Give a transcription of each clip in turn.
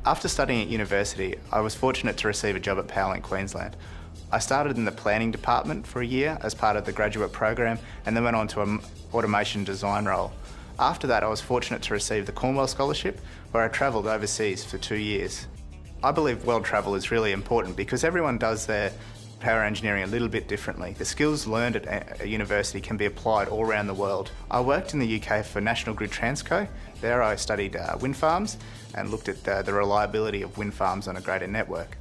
After studying at university, I was fortunate to receive a job at Powerlink Queensland. I started in the planning department for a year as part of the graduate program and then went on to an automation design role. After that, I was fortunate to receive the Cornwall Scholarship, where I travelled overseas for 2 years. I believe world travel is really important because everyone does their power engineering a little bit differently. The skills learned at a university can be applied all around the world. I worked in the UK for National Grid Transco. There I studied wind farms and looked at the reliability of wind farms on a greater network.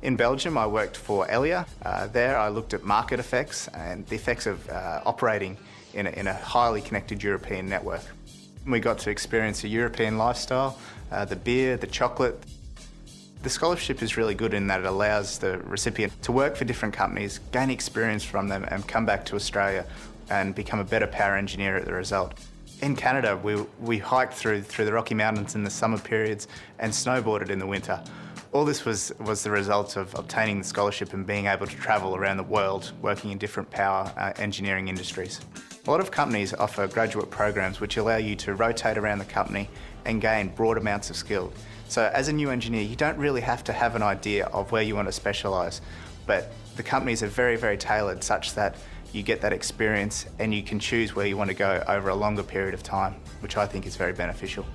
In Belgium I worked for STELR. There I looked at market effects and the effects of operating in a highly connected European network. We got to experience a European lifestyle, the beer, the chocolate. The scholarship is really good in that it allows the recipient to work for different companies, gain experience from them and come back to Australia and become a better power engineer as a result. In Canada, we hiked through the Rocky Mountains in the summer periods and snowboarded in the winter. All this was the result of obtaining the scholarship and being able to travel around the world working in different power engineering industries. A lot of companies offer graduate programs which allow you to rotate around the company and gain broad amounts of skill. So as a new engineer, you don't really have to have an idea of where you want to specialise, but the companies are very, very tailored such that you get that experience and you can choose where you want to go over a longer period of time, which I think is very beneficial.